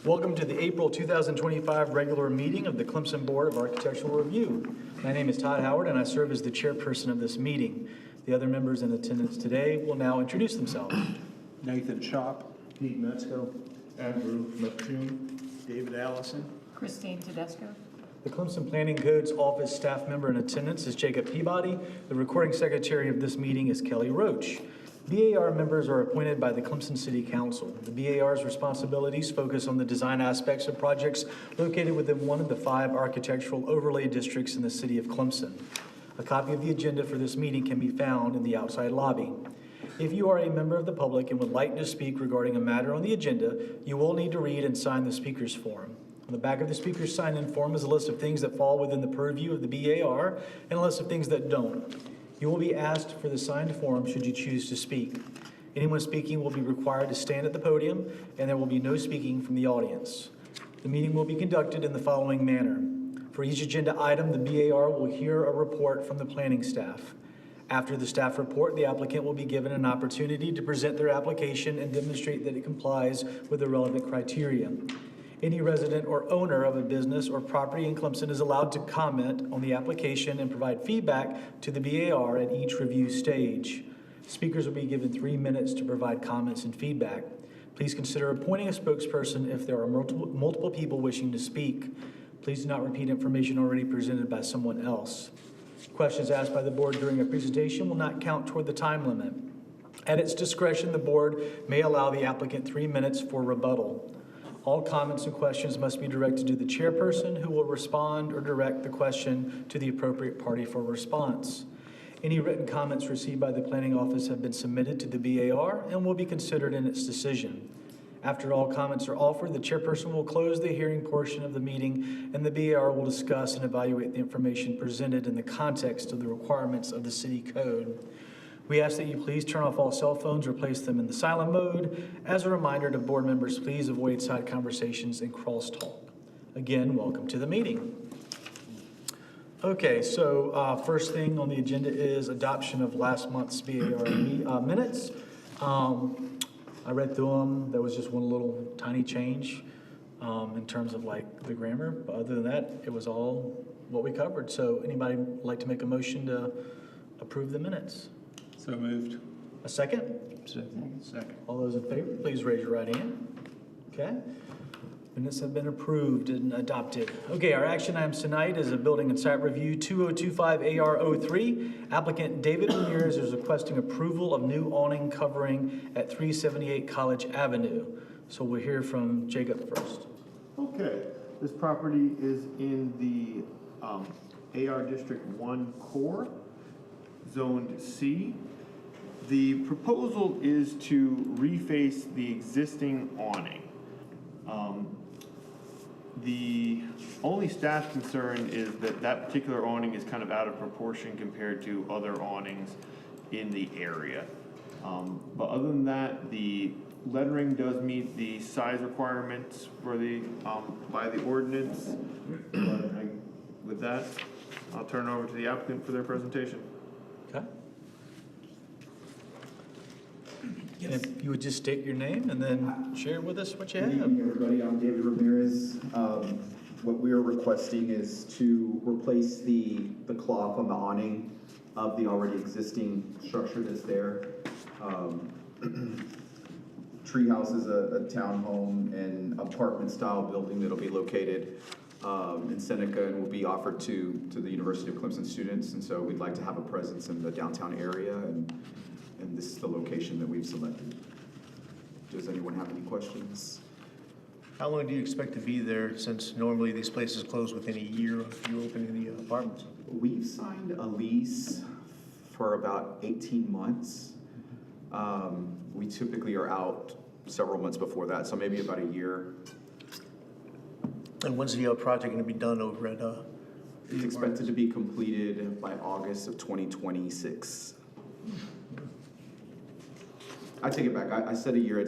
Welcome to the April 2025 regular meeting of the Clemson Board of Architectural Review. My name is Todd Howard and I serve as the chairperson of this meeting. The other members in attendance today will now introduce themselves. Nathan Shop, Pete Metzko, Andrew McCune, David Allison. Christine Tedesco. The Clemson Planning Code's office staff member in attendance is Jacob Peabody. The recording secretary of this meeting is Kelly Roach. BAR members are appointed by the Clemson City Council. The BAR's responsibilities focus on the design aspects of projects located within one of the 5 architectural overlay districts in the city of Clemson. A copy of the agenda for this meeting can be found in the outside lobby. If you are a member of the public and would like to speak regarding a matter on the agenda, you will need to read and sign the speaker's form. On the back of the speaker's sign-in form is a list of things that fall within the purview of the BAR and a list of things that don't. You will be asked for the signed form should you choose to speak. Anyone speaking will be required to stand at the podium, and there will be no speaking from the audience. The meeting will be conducted in the following manner. For each agenda item, the BAR will hear a report from the planning staff. After the staff report, the applicant will be given an opportunity to present their application and demonstrate that it complies with the relevant criteria. Any resident or owner of a business or property in Clemson is allowed to comment on the application and provide feedback to the BAR at each review stage. Speakers will be given 3 minutes to provide comments and feedback. Please consider appointing a spokesperson if there are multiple people wishing to speak. Please do not repeat information already presented by someone else. Questions asked by the board during a presentation will not count toward the time limit. At its discretion, the board may allow the applicant 3 minutes for rebuttal. All comments and questions must be directed to the chairperson, who will respond or direct the question to the appropriate party for response. Any written comments received by the planning office have been submitted to the BAR and will be considered in its decision. After all comments are offered, the chairperson will close the hearing portion of the meeting, and the BAR will discuss and evaluate the information presented in the context of the requirements of the city code. We ask that you please turn off all cell phones or place them in the silent mode. As a reminder to board members, please avoid side conversations and crosstalk. Again, welcome to the meeting. Okay, so first thing on the agenda is adoption of last month's BAR minutes. I read through them. There was just one little tiny change in terms of like the grammar, but other than that, it was all what we covered. So anybody like to make a motion to approve the minutes? So moved. A second? Second. All those in favor, please raise your right hand. Okay. Minutes have been approved and adopted. Okay, our action items tonight is a building and site review 2025 AR03. Applicant David Ramirez is requesting approval of new awning covering at 378 College Avenue. So we'll hear from Jacob first. Okay, this property is in the AR District 1 core, zoned C. The proposal is to reface the existing awning. The only staff concern is that that particular awning is kind of out of proportion compared to other awnings in the area. But other than that, the lettering does meet the size requirements for the by the ordinance. With that, I'll turn it over to the applicant for their presentation. Okay. And if you would just state your name and then share with us what you Good have. evening, everybody. I'm David Ramirez. What we are requesting is to replace the cloth on the awning of the already existing structure that's there. Treehouse is a townhome and apartment-style building that'll be located in Seneca and will be offered to the University of Clemson students. And so we'd like to have a presence in the downtown area, and this is the location that we've selected. Does anyone have any questions? How long do you expect to be there, since normally these places close within a year of you opening the apartments? We've signed a lease for about 18 months. We typically are out several months before that, so maybe about a year. And when's the project going to be done over at? It's expected to be completed by August of 2026. I take it back. I said a year.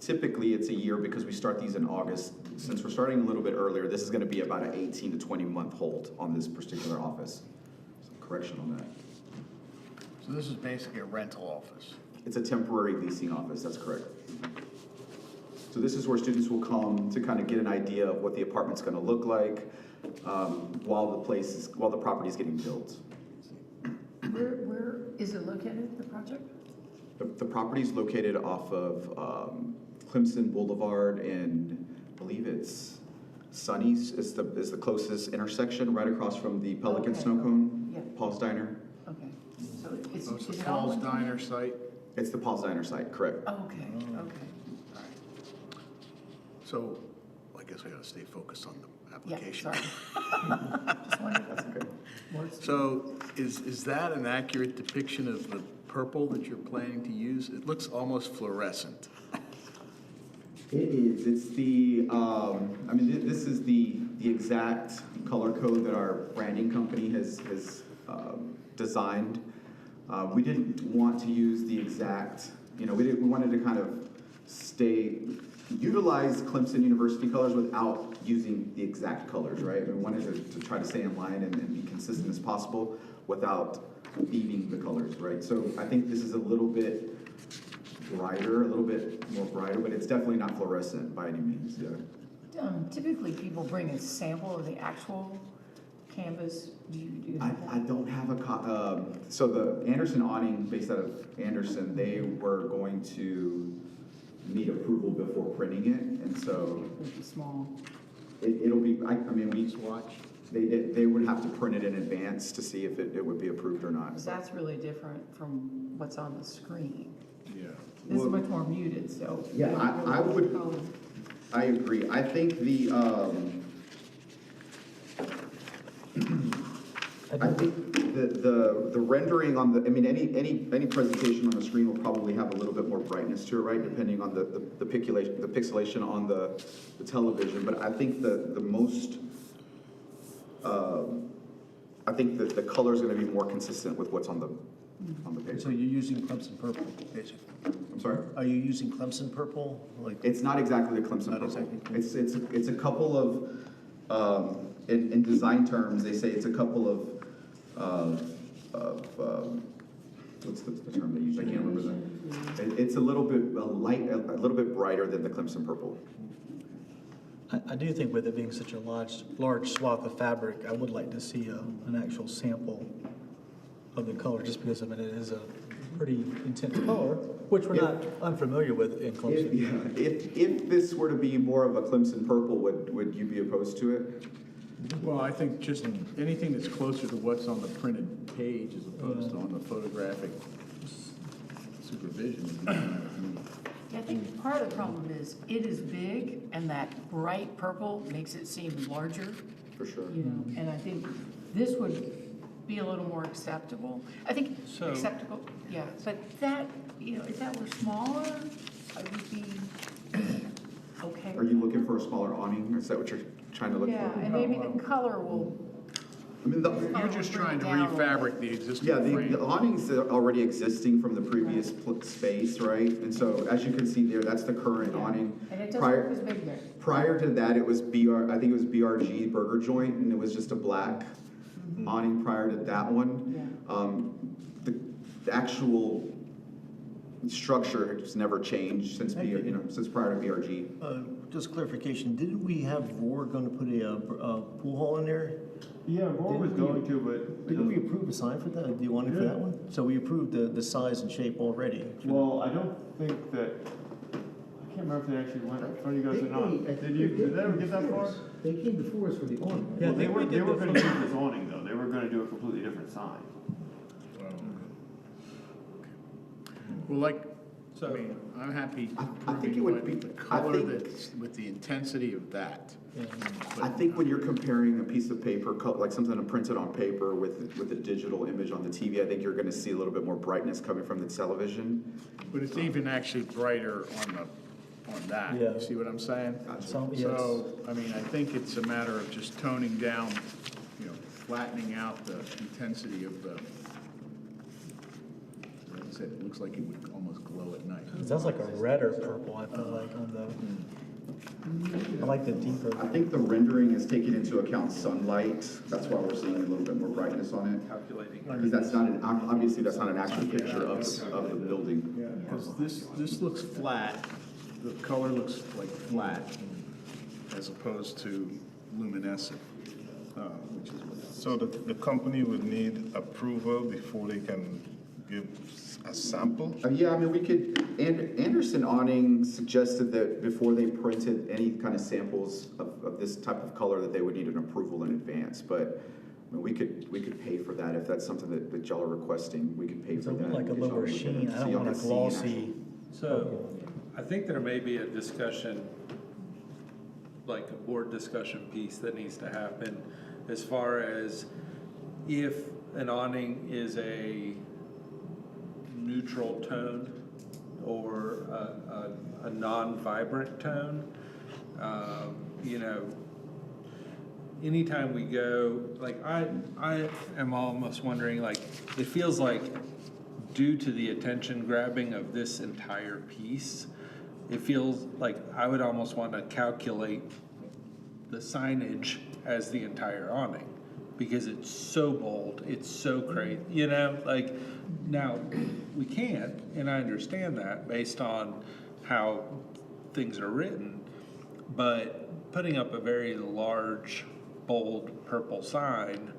Typically it's a year because we start these in August. Since we're starting a little bit earlier, this is going to be about an 18 to 20 month hold on this particular office. So correction on that. So this is basically a rental office. It's a temporary leasing office. That's correct. So this is where students will come to kind of get an idea of what the apartment's gonna look like while the property is getting built. Where is it located, the project? The property's located off of Clemson Boulevard, and I believe it's Sunny's is the closest intersection, right across from the Pelican Okay. Snow Cone, Yeah. Paul's Diner. Okay, so it's. Oh, it's is the it all Paul's one Diner company? site. It's the Paul's Diner site, correct? Oh, okay, okay. So I guess we gotta stay focused on the Yeah, application. sorry. Just wondered That's okay. what's. So is that an accurate depiction of the purple that you're planning to use? It looks almost fluorescent. It is. It's the, I mean, this is the exact color code that our branding company has designed. We didn't want to use the exact, we wanted to kind of utilize Clemson University colors without using the exact colors, right? We wanted to try to stay in line and be consistent as possible without thieving the colors, right? So I think this is a little bit brighter, a little bit more brighter, but it's definitely not fluorescent by any means, yeah. Typically, people bring a sample of the actual canvas. Do you I, have I that? don't have so the Anderson awning, based out of Anderson, they were going to need approval before printing it, and so With the small, it'll be, I mean, we, Swatch. they would have to print it in advance to see if it would be approved or not. because that's really different from what's on the screen. Yeah. This is Well- much more muted, so. Yeah, you don't I really would- color. I agree. I think I think the rendering on the, I mean, any presentation on the screen will probably have a little bit more brightness to it, right? Depending on the pixelation on the television. But I think the most, I think that the color is going to be more consistent with what's on the So paper. you're using Clemson purple, basically? I'm sorry? Are you using Clemson purple? Like, It's not exactly the Clemson Not purple. exactly. It's a couple of, in design terms, they say it's a couple of, what's the term they use? I can't remember it's a little bit a little bit brighter than the Clemson purple. I do think with it being such a large swath of fabric, I would like to see an actual sample of the color, just because, I mean, it is a pretty intense color, which we're not unfamiliar with in Clemson. If this were to be more of a Clemson purple, would you be opposed to it? Well, I think just anything that's closer to what's on the printed page as opposed to on the photographic supervision. would be fine with me. Yeah, I think part of the problem is it is big, and that bright purple makes it seem larger, For sure. and I think this would be a little more acceptable. I think So- acceptable, yeah, but that, if that were smaller, I would be okay. Are you looking for a smaller awning? Is that what you're trying to look Yeah, for? and maybe the color will, I mean, You're just trying to Bring it down a little refabric the existing yeah, frame. the awning's already existing from the previous space, right? And so, as you can see there, that's the current awning. and it doesn't Prior- look as big there. Prior to that, it was I think it was BRG Burger Joint, and it was just a black awning prior to that one. Yeah. The actual structure has never changed since, since prior to BRG. just clarification, didn't we have Roar going to put a pool hall in there? Yeah, Roar was Didn't we- going to, but. Didn't we approve a sign for that, the awning for Yeah. that one? So we approved the size and shape already. Well, I don't think that, I can't remember if they actually went in front of you guys or not. Did they ever get that far? They came before us for the awning. Yeah, I Well, they think were, we they did were the gonna front. use this awning though, they were gonna do a completely different sign. Well, like, So- I mean, I'm happy I think it would approving be- the I color think- that's with the intensity of that. I think when you're comparing a piece of paper, like something printed on paper with a digital image on the TV, I think you're gonna see a little bit more brightness coming from the television. But it's even actually brighter on that. Yeah. You see what I'm saying? Gotcha. Yes. So, I mean, I think it's a matter of just toning down, flattening out the intensity of the, like I said, it looks like it would almost glow at night. That's like a red or purple, I feel like, on I like the deeper. I think the rendering is taking into account sunlight, that's why we're seeing a little bit more brightness on it. Calculating. Because that's not obviously that's not an actual picture of the building. Yeah, because this looks flat, the color looks like flat as opposed to luminescent, which is what. So the company would need approval before they can give a sample? Yeah, I mean, we could, Anderson Awning suggested that before they printed any kind of samples of this type of color, that they would need an approval in advance, but I mean, we could pay for that if that's something that y'all are requesting, we could pay It's for that. like a lower sheen, I don't want a glossy. So I think there may be a discussion, like a board discussion piece that needs to happen as far as if an awning is a neutral tone or a non-vibrant tone. You know, anytime we go, like I am almost wondering, like, it feels like due to the attention grabbing of this entire piece, it feels like I would almost want to calculate the signage as the entire awning, because it's so bold, it's so crazy, you know, like, now, we can't, and I understand that based on how things are written, but putting up a very large, bold purple sign,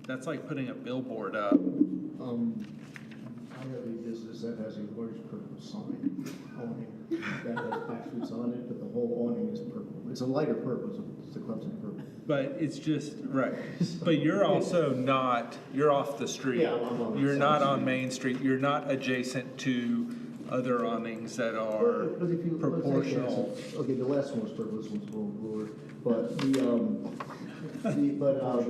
that's like putting a billboard up. I have a business that has a large purple sign awning that has backfoots on it, but the whole awning is purple. It's a lighter purple, it's a Clemson purple. But it's just, right, but you're also not, you're off the street. Yeah, I'm on the You're side not on street. Main Street, you're not adjacent to other awnings that are But if you- let's say, proportional. okay, the last one was purple, this one's a little bluer, but the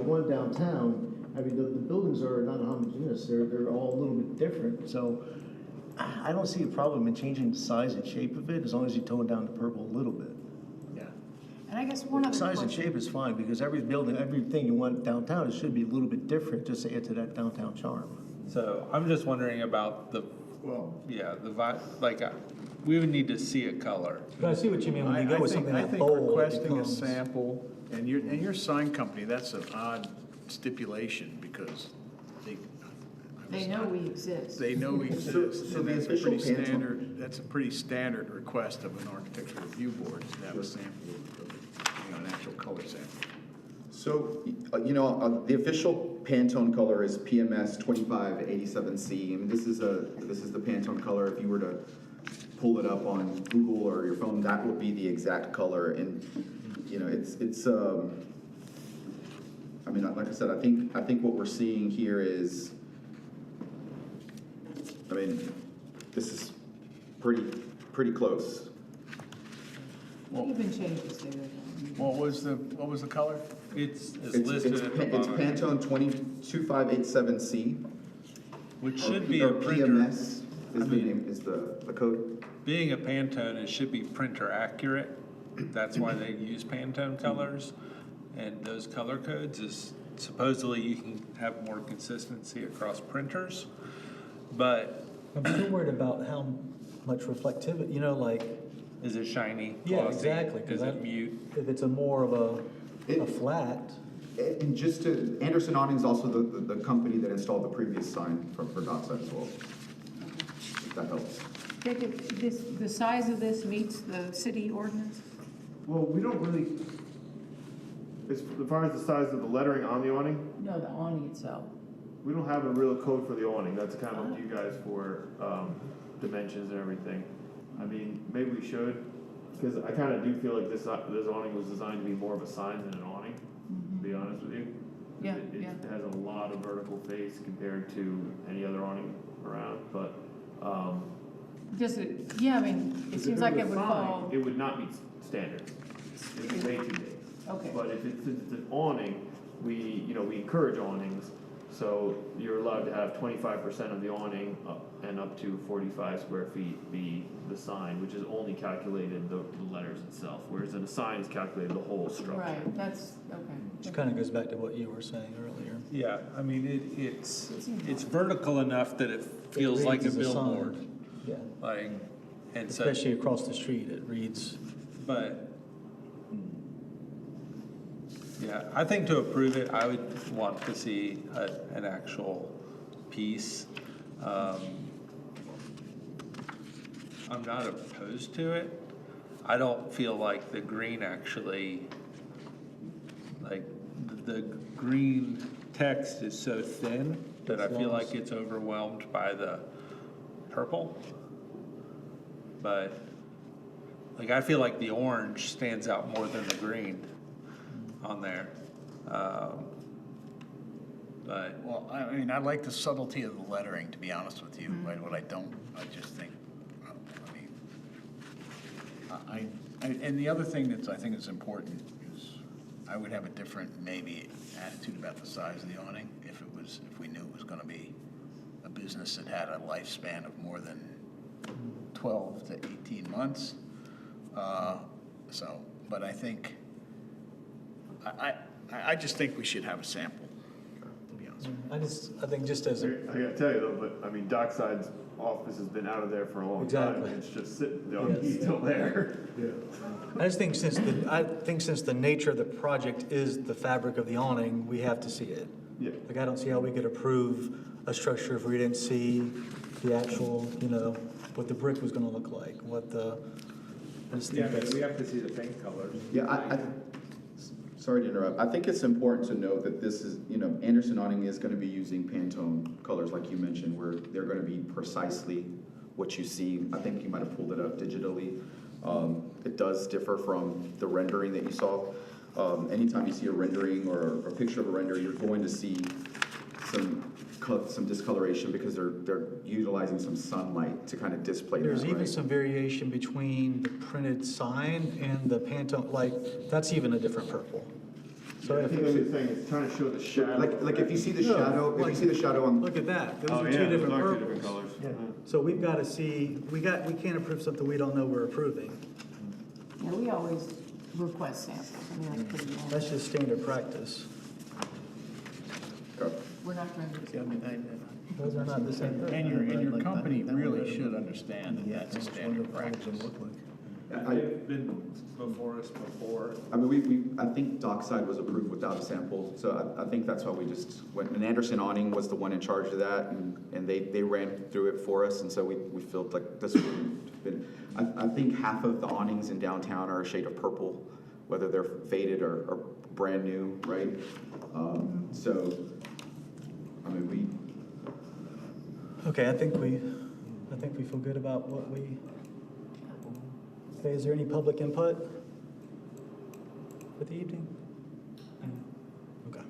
one downtown, I mean, the buildings are not homogeneous, they're all a little bit different, so I don't see a problem in changing the size and shape of it, as long as you tone down the purple a little bit. Yeah. And I guess one other Size and question. shape is fine, because every building, everything you want downtown, it should be a little bit different, just to add to that downtown charm. So I'm just wondering about the, Well, yeah, the like, we would need to see a color. But I see what you mean, when I you go with think, something I that think bold, it requesting a becomes. sample, and your sign company, that's an odd stipulation, because They know we exist. they know we exist. so And the that's a official pretty Pantone- standard, that's a pretty standard request of an architectural review board, is to have a sample of, an actual color sample. So, the official Pantone color is PMS 2587C, and this is the Pantone color. If you were to pull it up on Google or your phone, that will be the exact color, and, it's I mean, like I said, I think what we're seeing here is, I mean, this is pretty close. Even changes there. What was the color? It's It's listed at the it's bottom, Pantone 2587C. which or should be P- a or printer. PMS is the name, is the code. Being a Pantone, it should be printer accurate. That's why they use Pantone colors. And those color codes is supposedly you can have more consistency across printers. But I'm still worried about how much reflectivity, like, is it shiny, yeah, glossy? exactly. 'Cause Is it mute? If it's a more of a It- flat, And just to, Anderson Awning's also the company that installed the previous sign for Dockside as well. If that helps. Jacob, the size of this meets the city ordinance? Well, we don't really, as far as the size of the lettering on the awning, No, the awning itself. we don't have a real code for the awning. That's kind of up to you guys for dimensions and everything. I mean, maybe we should, because I kind of do feel like this awning was designed to be more of a sign than an awning, to be honest with you. Yeah, It yeah. has a lot of vertical face compared to any other awning around, but Does it, yeah, I mean, it seems like it would fall. It would not meet standard. It'd be way too big. Okay. But if it's an awning, we encourage awnings, so you're allowed to have 25% of the awning and up to 45 square feet be the sign, which is only calculated the letters itself, whereas in a sign is calculated the whole structure. Right, that's, which okay. kind of goes back to what you were saying earlier. Yeah, I mean, it's vertical enough that it feels It like a reads as sign. billboard. Yeah, Like, and so, especially across the street, it reads. but, yeah, I think to approve it, I would want to see an actual piece. I'm not opposed to it. I don't feel like the green actually, like, the green text is so thin that I feel like it's overwhelmed by the purple. But, like, I feel like the orange stands out more than the green on there. But, Well, I mean, I like the subtlety of the lettering, to be honest with you, but what I don't, I just think, and the other thing that's, I think is important is, I would have a different, maybe, attitude about the size of the awning if we knew it was gonna be a business that had a lifespan of more than 12 to 18 months. But I think, I just think we should have a sample, to be honest with you. I think just as I a, gotta tell you though, but I mean, Dockside's office has been out of there for a long time. Exactly. It's just sitting, you know, Yes. he's still there. I just think since the nature of the project is the fabric of the awning, we have to see it. Yeah. Like, I don't see how we could approve a structure if we didn't see the actual, what the brick was gonna look like, I just think that's. we have to see the paint colors. Yeah, sorry to interrupt. I think it's important to note that this is, Anderson Awning is gonna be using Pantone colors like you mentioned, where they're gonna be precisely what you see. I think you might have pulled it up digitally. It does differ from the rendering that you saw. Anytime you see a rendering or a picture of a render, you're going to see some discoloration because they're utilizing some sunlight to kind of display that, There's even right? some variation between the printed sign and the Pantone, like, that's even a different purple. So I if think what you're saying is trying to show the shadow. Like if you see the shadow, if you see the shadow on, Look at that, those Oh, are yeah, two those different are two different purples. colors. So we've got to see, we can't approve something we don't know we're approving. Yeah, we always request samples. I mean, that's pretty normal. That's just standard practice. We're not trying to. Yeah, I mean, Those are not the same thing. And your company really should understand that that's a standard practice. They've been before us before. I mean, I think Dockside was approved without a sample, so I think that's why we just went, and Anderson Awning was the one in charge of that, and they ran through it for us, and so we felt like this would have been, I think half of the awnings in downtown are a shade of purple, whether they're faded or brand new, right? So, I mean, Okay, I think we feel good about what we, okay, is there any public input for the evening? Okay.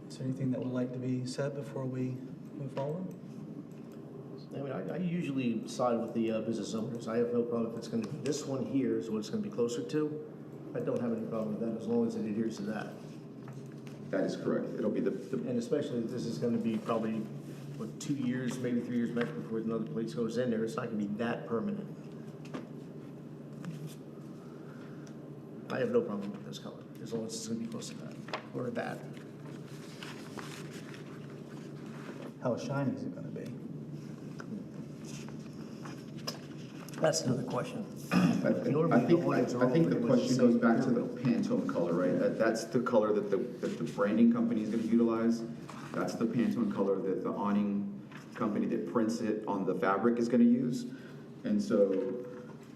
Is there anything that would like to be said before we move forward? I mean, I usually side with the business owners. I have no problem if it's gonna be, this one here is what it's gonna be closer to. I don't have any problem with that as long as it adheres to that. that is correct. It'll be the And especially if this is gonna be probably, 2 years, maybe 3 years max before another place goes in there. It's not gonna be that permanent. I have no problem with this color, as long as it's gonna be close to that, or that. How shiny is it gonna be? That's another question. I think the question goes back to the Pantone color, right? That's the color that the branding company is gonna utilize. That's the Pantone color that the awning company that prints it on the fabric is gonna use. And so,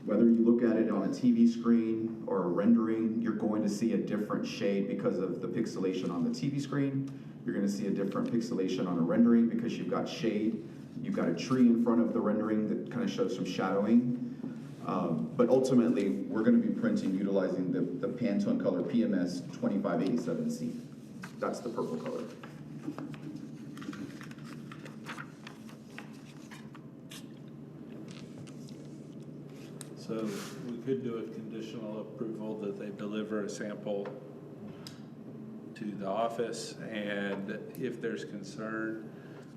whether you look at it on a TV screen or a rendering, you're going to see a different shade because of the pixelation on the TV screen. You're gonna see a different pixelation on a rendering because you've got shade. You've got a tree in front of the rendering that kind of shows some shadowing. But ultimately, we're gonna be printing utilizing the Pantone color PMS 2587C. That's the purple color. So we could do a conditional approval that they deliver a sample to the office, and if there's concern,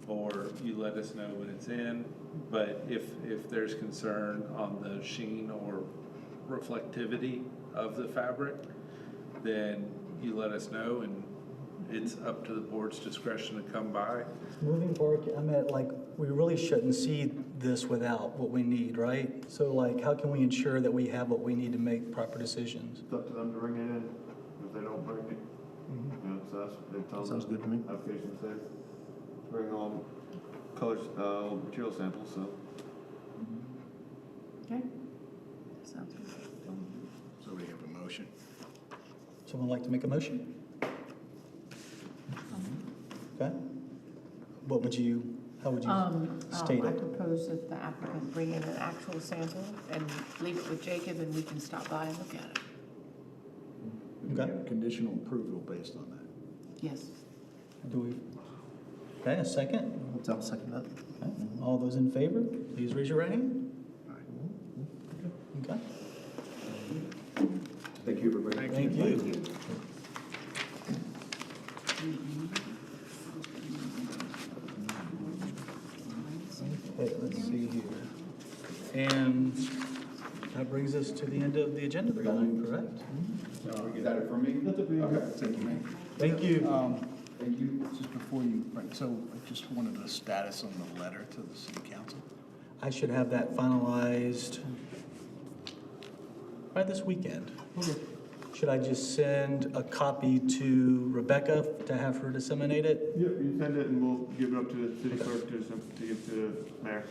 or you let us know when it's in, but if there's concern on the sheen or reflectivity of the fabric, then you let us know, and it's up to the board's discretion to come by. Moving forward, I mean, like, we really shouldn't see this without what we need, right? So like, how can we ensure that we have what we need to make proper decisions? It's up to them to bring it in. If they don't bring it, you know, so they tell them. Sounds good to me. Application says, bring all colors, material samples, so. Okay. Sounds good. So we have a motion. Someone like to make a motion? Okay. What would you, how would you state I it? propose that the applicant bring in an actual sample and leave it with Jacob, and we can stop by and look at it. We Okay. have conditional approval based on that. Yes. Do we? Okay, a second? I'll second that. Okay. All those in favor, please raise your right hand. Okay. Thank you, everybody. Thank you. Okay, let's see here. And that brings us to the end of the agenda for tonight, correct? Is that it for me? Okay. Thank you. Thank you. Just before you, right, so I just wanted a status on the letter to the city council. I should have that finalized by this weekend. Should I just send a copy to Rebecca to have her disseminate it? Yep, you send it and we'll give it up to the city clerk to give to the mayor.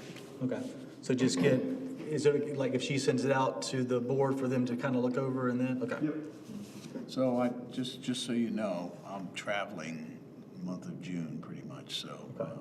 Okay, so just get, is it like if she sends it out to the board for them to kind of look over and then, okay? Yep. So I, just so you know, I'm traveling the month of June pretty much, so, Okay.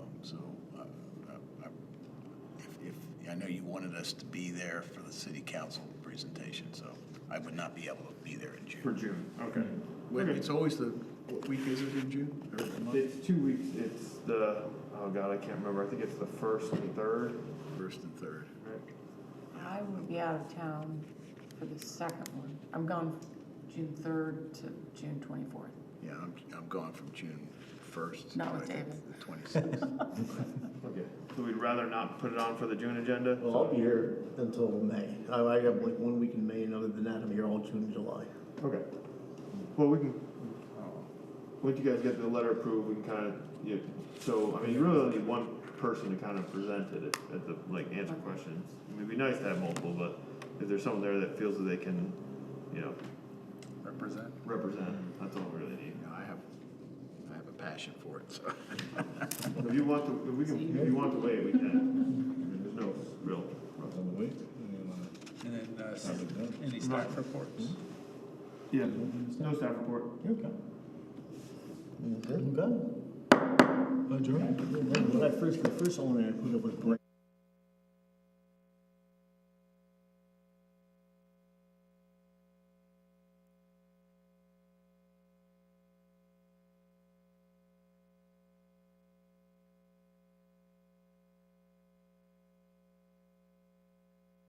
if, I know you wanted us to be there for the city council presentation, so I would not be able to be there in For June. June, okay. Wait, it's always what week is it in June? Or the month? It's 2 weeks, it's the, oh God, I can't remember, I think it's the 1st and 3rd. First and third. Right. I will be out of town for the second one. I'm gone June 3rd to June 24th. Yeah, I'm going from June 1st. Not with to, I think, David. the 26th. Okay, so we'd rather not put it on for the June agenda? Well, I'll be here until May. I have like 1 week in May, and other than that, I'm here all June and July. Okay. Well, we can, once you guys get the letter approved, we can kind of, so, I mean, you really only need one person to kind of present it at the, like, answer questions. I mean, it'd be nice to have multiple, but if there's someone there that feels that they can, represent, that's all we really need. You know, I have a passion for it, so. If you want to, if you want to wait, we can. I mean, there's no real. On the way? And then, any staff reports? Yeah, no staff report. Okay. Good. Okay. Adjourned. When I first got first on there, I put up with.